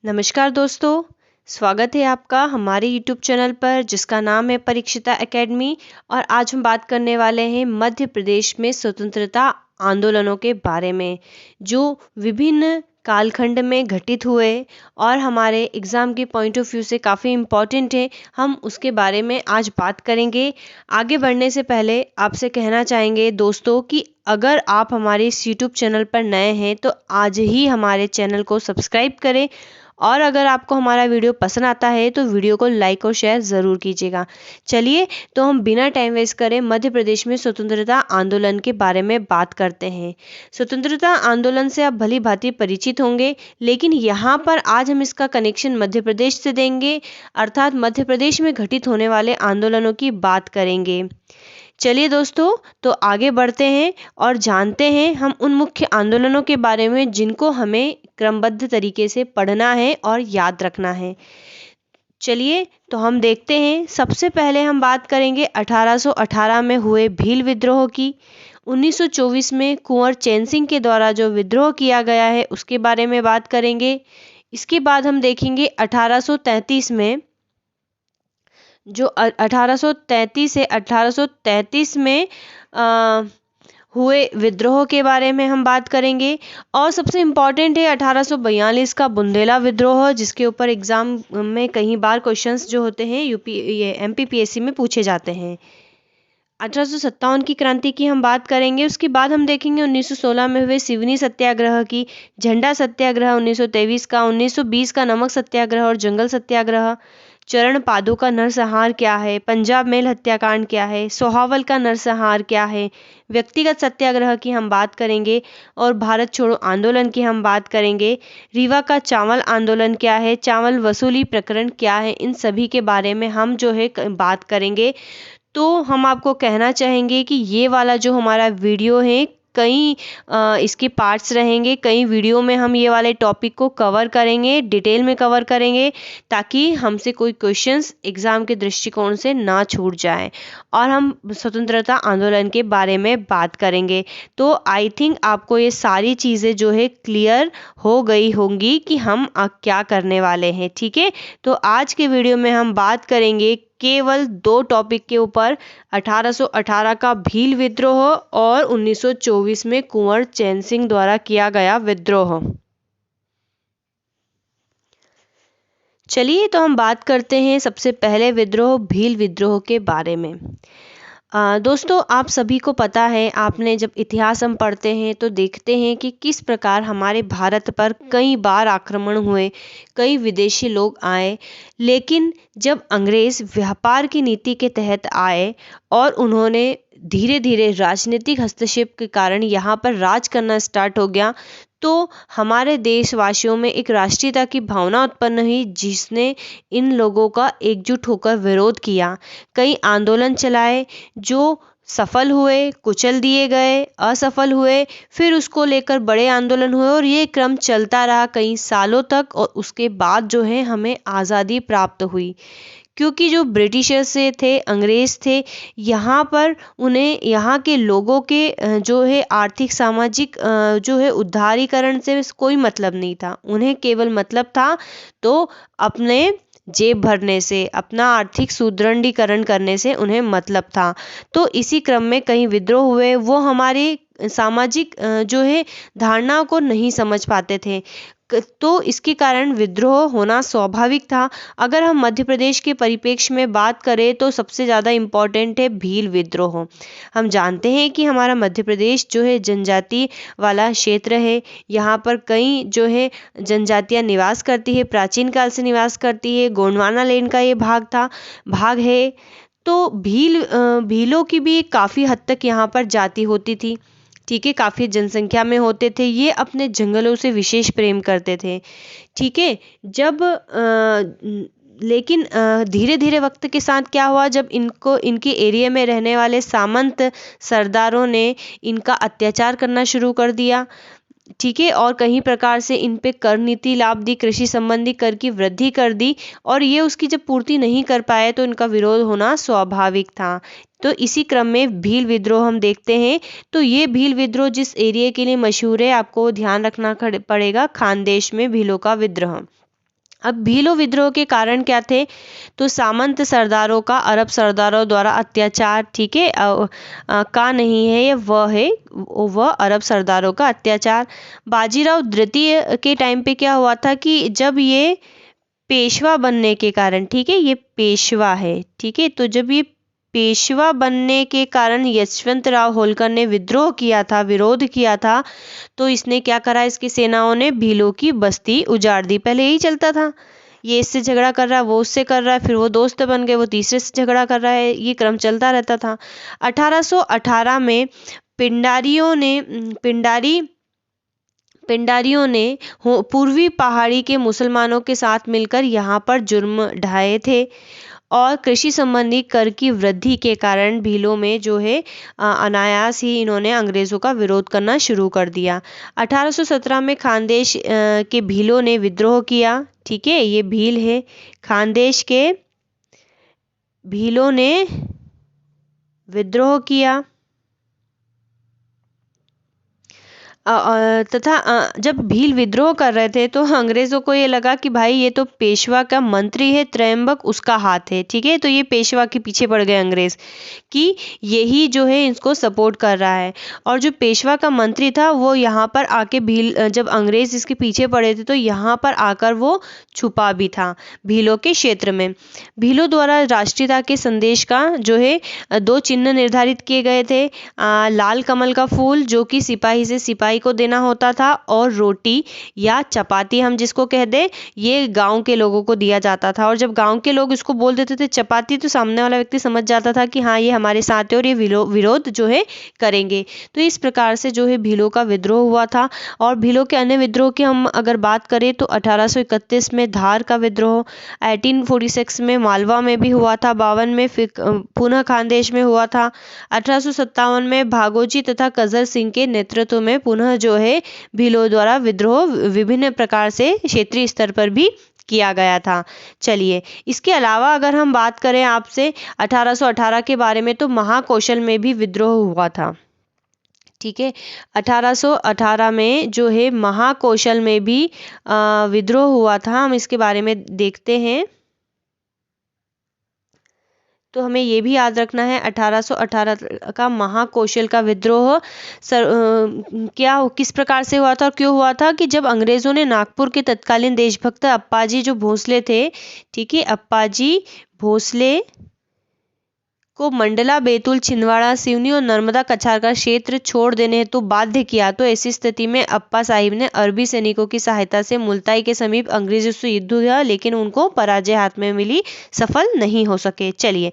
नमस्कार दोस्तों, स्वागत है आपका हमारे YouTube चैनल पर जिसका नाम है परीक्षिता एकेडमी। और आज हम बात करने वाले हैं मध्य प्रदेश में स्वतंत्रता आंदोलनों के बारे में, जो विभिन्न कालखंड में घटित हुए और हमारे एग्ज़ाम के पॉइंट ऑफ व्यू से काफ़ी इम्पॉर्टेंट है। हम उसके बारे में आज बात करेंगे। आगे बढ़ने से पहले आपसे कहना चाहेंगे दोस्तों कि अगर आप हमारे इस YouTube चैनल पर नए हैं तो आज ही हमारे चैनल को सब्सक्राइब करें, और अगर आपको हमारा वीडियो पसंद आता है तो वीडियो को लाइक और शेयर ज़रूर कीजिएगा। चलिए तो हम बिना टाइम वेस्ट करे मध्य प्रदेश में स्वतंत्रता आंदोलन के बारे में बात करते हैं। स्वतंत्रता आंदोलन से आप भली भांति परिचित होंगे, लेकिन यहाँ पर आज हम इसका कनेक्शन मध्य प्रदेश से देंगे, अर्थात मध्य प्रदेश में घटित होने वाले आंदोलनों की बात करेंगे। चलिए दोस्तों, तो आगे बढ़ते हैं और जानते हैं हम उन मुख्य आंदोलनों के बारे में जिनको हमें क्रमबद्ध तरीके से पढ़ना है और याद रखना है। चलिए तो हम देखते हैं। सबसे पहले हम बात करेंगे 1818 में हुए भील विद्रोह की। 1924 में कुंवर चैन सिंह के द्वारा जो विद्रोह किया गया है उसके बारे में बात करेंगे। इसके बाद हम देखेंगे 1833 में जो 1833 से 1833 में हुए विद्रोह के बारे में हम बात करेंगे। और सबसे इम्पॉर्टेंट है 1842 का बुंदेला विद्रोह, जिसके ऊपर एग्ज़ाम में कई बार क्वेश्चंस जो होते हैं MPPSC में पूछे जाते हैं। 1857 की क्रांति की हम बात करेंगे। उसके बाद हम देखेंगे 1916 में हुए सिवनी सत्याग्रह की, झंडा सत्याग्रह 1923 का, 1920 का नमक सत्याग्रह और जंगल सत्याग्रह, चरण पादु का नरसंहार क्या है, पंजाब मेल हत्याकांड क्या है, सोहावल का नरसंहार क्या है, व्यक्तिगत सत्याग्रह की हम बात करेंगे, और भारत छोड़ो आंदोलन की हम बात करेंगे। रीवा का चावल आंदोलन क्या है, चावल वसूली प्रकरण क्या है, इन सभी के बारे में हम जो है बात करेंगे। तो हम आपको कहना चाहेंगे कि ये वाला जो हमारा वीडियो है, कई इसके पार्ट्स रहेंगे। कई वीडियो में हम ये वाले टॉपिक को कवर करेंगे, डिटेल में कवर करेंगे, ताकि हमसे कोई क्वेश्चंस एग्ज़ाम के दृष्टिकोण से ना छूट जाए। और हम स्वतंत्रता आंदोलन के बारे में बात करेंगे। तो आई थिंक आपको ये सारी चीज़ें जो है क्लियर हो गई होंगी कि हम क्या करने वाले हैं। ठीक है, तो आज के वीडियो में हम बात करेंगे केवल दो टॉपिक के ऊपर, 1818 का भील विद्रोह और 1924 में कुंवर चैन सिंह द्वारा किया गया विद्रोह। चलिए तो हम बात करते हैं सबसे पहले विद्रोह भील विद्रोह के बारे में। दोस्तों, आप सभी को पता है, आपने जब इतिहास हम पढ़ते हैं तो देखते हैं कि किस प्रकार हमारे भारत पर कई बार आक्रमण हुए, कई विदेशी लोग आए, लेकिन जब अंग्रेज़ व्यापार की नीति के तहत आए और उन्होंने धीरे धीरे राजनीतिक हस्तक्षेप के कारण यहाँ पर राज करना स्टार्ट हो गया, तो हमारे देशवासियों में एक राष्ट्रीयता की भावना उत्पन्न हुई, जिसने इन लोगों का एकजुट होकर विरोध किया। कई आंदोलन चलाए जो सफल हुए, कुचल दिए गए, असफल हुए, फिर उसको लेकर बड़े आंदोलन हुए, और ये क्रम चलता रहा कई सालों तक। और उसके बाद जो है हमें आज़ादी प्राप्त हुई, क्योंकि जो ब्रिटिशर्स से थे, अंग्रेज़ थे, यहाँ पर उन्हें यहाँ के लोगों के जो है आर्थिक सामाजिक जो है उदारीकरण से कोई मतलब नहीं था। उन्हें केवल मतलब था तो अपने जेब भरने से, अपना आर्थिक सुदृढ़ीकरण करने से उन्हें मतलब था। तो इसी क्रम में कई विद्रोह हुए। वो हमारे सामाजिक जो है धारणाओं को नहीं समझ पाते थे, तो इसके कारण विद्रोह होना स्वाभाविक था। अगर हम मध्य प्रदेश के परिप्रेक्ष्य में बात करें तो सबसे ज़्यादा इम्पॉर्टेंट है भील विद्रोह। हम जानते हैं कि हमारा मध्य प्रदेश जो है जनजाति वाला क्षेत्र है। यहाँ पर कई जो है जनजातियाँ निवास करती है, प्राचीन काल से निवास करती है। गोंडवाना लैंड का ये भाग है। तो भीलों की भी काफ़ी हद तक यहाँ पर जाति होती थी। ठीक है, काफ़ी जनसंख्या में होते थे। ये अपने जंगलों से विशेष प्रेम करते थे। ठीक है, जब लेकिन धीरे धीरे वक्त के साथ क्या हुआ, जब इनके एरिया में रहने वाले सामंत सरदारों ने इनका अत्याचार करना शुरू कर दिया। ठीक है, और कहीं प्रकार से इन पे कर नीति लाभ दी, कृषि संबंधी कर की वृद्धि कर दी, और ये उसकी जब पूर्ति नहीं कर पाए तो इनका विरोध होना स्वाभाविक था। तो इसी क्रम में भील विद्रोह हम देखते हैं। तो ये भील विद्रोह जिस एरिया के लिए मशहूर है, आपको ध्यान रखना पड़ेगा, खानदेश में भीलों का विद्रोह। अब भीलो विद्रोह के कारण क्या थे, तो सामंत सरदारों का अरब सरदारों द्वारा अत्याचार, ठीक है, का नहीं है, ये वह है, वह अरब सरदारों का अत्याचार। बाजीराव द्वितीय के टाइम पे क्या हुआ था कि जब ये पेशवा बनने के कारण, ठीक है, ये पेशवा है, ठीक है, तो जब ये पेशवा बनने के कारण यशवंतराव होलकर ने विद्रोह किया था, विरोध किया था, तो इसने क्या करा, इसकी सेनाओं ने भीलों की बस्ती उजाड़ दी। पहले यही चलता था, ये इससे झगड़ा कर रहा है, वो उससे कर रहा है, फिर वो दोस्त बन गए, वो तीसरे से झगड़ा कर रहा है, ये क्रम चलता रहता था। 1818 में पिंडारियों ने पूर्वी पहाड़ी के मुसलमानों के साथ मिलकर यहाँ पर जुर्म ढाए थे और कृषि संबंधी कर की वृद्धि के कारण भीलों में जो है अनायास ही इन्होंने अंग्रेज़ों का विरोध करना शुरू कर दिया। 1817 में खानदेश के भीलों ने विद्रोह किया, ठीक है, ये भील है, खानदेश के भीलों ने विद्रोह किया तथा जब भील विद्रोह कर रहे थे तो अंग्रेज़ों को ये लगा कि भाई ये तो पेशवा का मंत्री है, त्रयंबक उसका हाथ है, ठीक है, तो ये पेशवा के पीछे पड़ गए अंग्रेज़ कि यही जो है इसको सपोर्ट कर रहा है। और जो पेशवा का मंत्री था वो यहाँ पर आके जब अंग्रेज़ इसके पीछे पड़े थे तो यहाँ पर आकर वो छुपा भी था भीलों के क्षेत्र में। भीलों द्वारा राष्ट्रीयता के संदेश का जो है 2 चिन्ह निर्धारित किए गए थे, लाल कमल का फूल जो कि सिपाही से सिपाही को देना होता था, और रोटी या चपाती हम जिसको कह दे, ये गांव के लोगों को दिया जाता था। और जब गांव के लोग इसको बोल देते थे चपाती, तो सामने वाला व्यक्ति समझ जाता था कि हाँ ये हमारे साथ है और ये विरोध जो है करेंगे। तो इस प्रकार से जो है भीलों का विद्रोह हुआ था। और भीलों के अन्य विद्रोह की हम अगर बात करें तो 1831 में धार का विद्रोह, 1846 में मालवा में भी हुआ था, 52 में फिर पुनः खानदेश में हुआ था, 1857 में भागोजी तथा कजर सिंह के नेतृत्व में पुनः जो है भीलों द्वारा विद्रोह विभिन्न प्रकार से क्षेत्रीय स्तर पर भी किया गया था। चलिए, इसके अलावा अगर हम बात करें आपसे 1818 के बारे में, तो महाकौशल में भी विद्रोह हुआ था, ठीक है, 1818 में जो है महाकौशल में भी विद्रोह हुआ था। हम इसके बारे में देखते हैं, तो हमें ये भी याद रखना है 1818 का महाकौशल का विद्रोह किस प्रकार से हुआ था और क्यों हुआ था कि जब अंग्रेज़ों ने नागपुर के तत्कालीन देशभक्त अप्पाजी जो भोसले थे, ठीक है, अप्पाजी भोसले को मंडला, बैतूल, छिंदवाड़ा, सिवनी और नर्मदा कछार का क्षेत्र छोड़ देने हेतु बाध्य किया। तो ऐसी स्थिति में अप्पा साहिब ने अरबी सैनिकों की सहायता से मुल्ताई के समीप अंग्रेजों से युद्ध हुआ, लेकिन उनको पराजय हाथ में मिली, सफल नहीं हो सके। चलिए,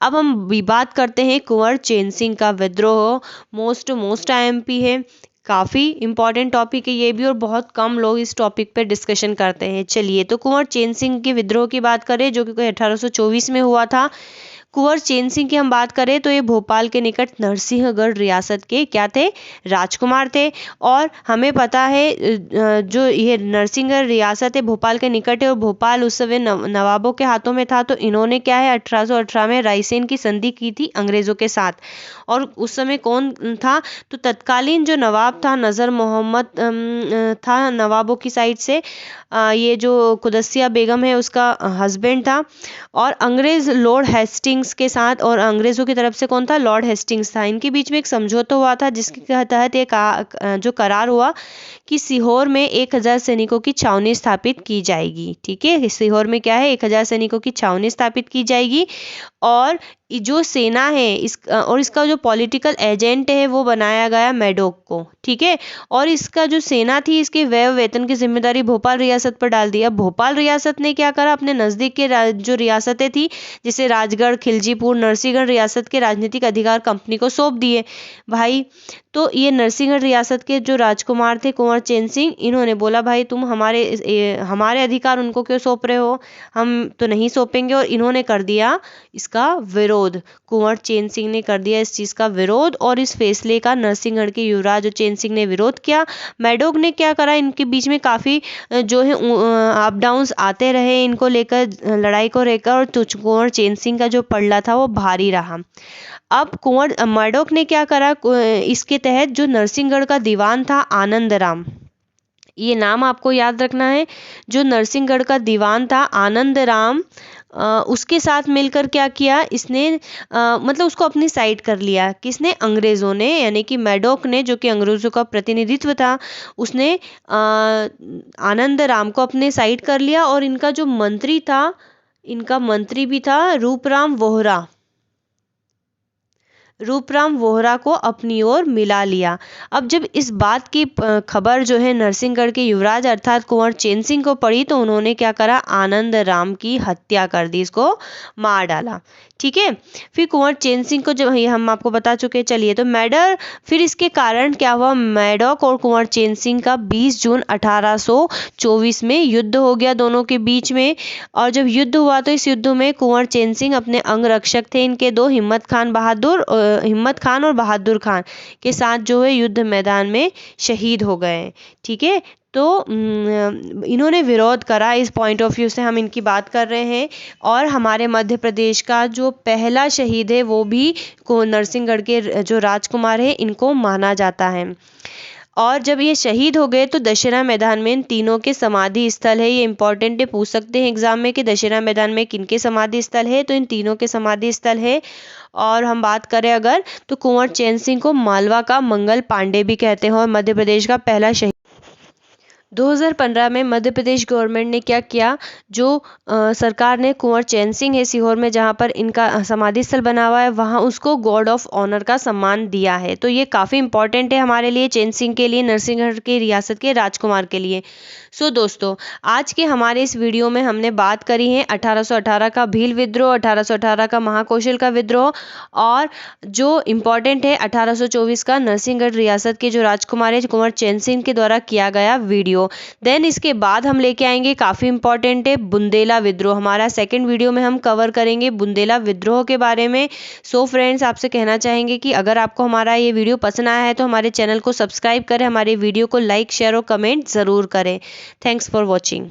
अब हम बात करते हैं कुंवर चैन सिंह का विद्रोह। मोस्ट IMP है, काफ़ी इंपॉर्टेंट टॉपिक है ये भी, और बहुत कम लोग इस टॉपिक पे डिस्कशन करते हैं। चलिए, तो कुंवर चैन सिंह के विद्रोह की बात करें जो कि 1824 में हुआ था। कुंवर चैन सिंह की हम बात करें तो ये भोपाल के निकट नरसिंहगढ़ रियासत के क्या थे, राजकुमार थे। और हमें पता है जो ये नरसिंहगढ़ रियासत है भोपाल के निकट है, और भोपाल उस समय नवाबों के हाथों में था। तो इन्होंने क्या है 1818 में रायसेन की संधि की थी अंग्रेज़ों के साथ। और उस समय कौन था, तो तत्कालीन जो नवाब था नज़र मोहम्मद था नवाबों की साइड से, ये जो कुदसिया बेगम है उसका हस्बैंड था। और अंग्रेज़ लॉर्ड हेस्टिंग्स के साथ, और अंग्रेज़ों की तरफ से कौन था, लॉर्ड हेस्टिंग्स था। इनके बीच में एक समझौता हुआ था जिसके तहत एक जो करार हुआ कि सीहोर में 1000 सैनिकों की छावनी स्थापित की जाएगी, ठीक है, सीहोर में क्या है 1000 सैनिकों की छावनी स्थापित की जाएगी। और जो सेना है और इसका जो पॉलिटिकल एजेंट है वो बनाया गया मैडोक को, ठीक है। और इसका जो सेना थी इसके व्यय वेतन की जिम्मेदारी भोपाल रियासत पर डाल दी। अब भोपाल रियासत ने क्या करा, अपने नज़दीक के जो रियासतें थी जैसे राजगढ़, खिलजीपुर, नरसिंहगढ़ रियासत के राजनीतिक अधिकार कंपनी को सौंप दिए भाई। तो ये नरसिंहगढ़ रियासत के जो राजकुमार थे कुंवर चैन सिंह, इन्होंने बोला भाई तुम हमारे अधिकार उनको क्यों सौंप रहे हो, हम तो नहीं सौंपेंगे। और इन्होंने कर दिया इसका विरोध, कुंवर चैन सिंह ने कर दिया इस चीज़ का विरोध, और इस फैसले का नरसिंहगढ़ के युवराज चैन सिंह ने विरोध किया। मैडोक ने क्या करा, इनके बीच में काफ़ी जो है अप डाउन्स आते रहे इनको लेकर, लड़ाई को लेकर, और कुंवर चैन सिंह का जो पलड़ा था वो भारी रहा। अब कुंवर मैडोक ने क्या करा, इसके तहत जो नरसिंहगढ़ का दीवान था आनंद राम, ये नाम आपको याद रखना है। जो नरसिंहगढ़ का दीवान था आनंद राम, उसके साथ मिलकर क्या किया इसने, मतलब उसको अपनी साइड कर लिया। किसने? अंग्रेज़ों ने, यानी कि मैडॉक ने, जो कि अंग्रेज़ों का प्रतिनिधित्व था, उसने आनंद राम को अपने साइड कर लिया। और इनका जो मंत्री था, इनका मंत्री भी था रूपराम वोहरा, रूपराम वोहरा को अपनी ओर मिला लिया। अब जब इस बात की खबर जो है नरसिंहगढ़ के युवराज अर्थात कुंवर चैन सिंह को पड़ी, तो उन्होंने क्या करा? आनंद राम की हत्या कर दी, इसको मार डाला। ठीक है। फिर कुंवर चैन सिंह को, जब ये हम आपको बता चुके, चलिए तो मैडर, फिर इसके कारण क्या हुआ? मैडॉक और कुंवर चैन सिंह का 20 जून 1824 में युद्ध हो गया दोनों के बीच में। और जब युद्ध हुआ तो इस युद्ध में कुंवर चैन सिंह अपने अंगरक्षक थे इनके दो, हिम्मत खान और बहादुर खान के साथ जो है युद्ध मैदान में शहीद हो गए। ठीक है। तो इन्होंने विरोध करा, इस पॉइंट ऑफ व्यू से हम इनकी बात कर रहे हैं। और हमारे मध्य प्रदेश का जो पहला शहीद है वो भी नरसिंहगढ़ के जो राजकुमार है, इनको माना जाता है। और जब ये शहीद हो गए तो दशहरा मैदान में इन तीनों के समाधि स्थल है। ये इंपॉर्टेंट है, पूछ सकते हैं एग्जाम में कि दशहरा मैदान में किनके समाधि स्थल है, तो इन तीनों के समाधि स्थल है। और हम बात करें अगर, तो कुंवर चैन सिंह को मालवा का मंगल पांडे भी कहते हैं और मध्य प्रदेश का पहला शहीद। 2015 में मध्य प्रदेश गवर्नमेंट ने क्या किया? जो सरकार ने कुंवर चैन सिंह है सीहोर में, जहाँ पर इनका समाधि स्थल बना हुआ है, वहाँ उसको गॉड ऑफ ऑनर का सम्मान दिया है। तो ये काफ़ी इंपॉर्टेंट है हमारे लिए, चैन सिंह के लिए, नरसिंहगढ़ की रियासत के राजकुमार के लिए। सो दोस्तों, आज के हमारे इस वीडियो में हमने बात करी है 1818 का भील विद्रोह, 1818 का महाकौशल का विद्रोह, और जो इम्पॉर्टेंट है 1824 का नरसिंहगढ़ रियासत के जो राजकुमार है कुंवर चैन सिंह के द्वारा किया गया वीडियो। देन इसके बाद हम लेके आएंगे, काफ़ी इंपॉर्टेंट है, बुंदेला विद्रोह। हमारा सेकंड वीडियो में हम कवर करेंगे बुंदेला विद्रोह के बारे में। सो फ्रेंड्स, आपसे कहना चाहेंगे कि अगर आपको हमारा ये वीडियो पसंद आया है तो हमारे चैनल को सब्सक्राइब करें, हमारे वीडियो को लाइक, शेयर और कमेंट ज़रूर करें। Thanks for watching.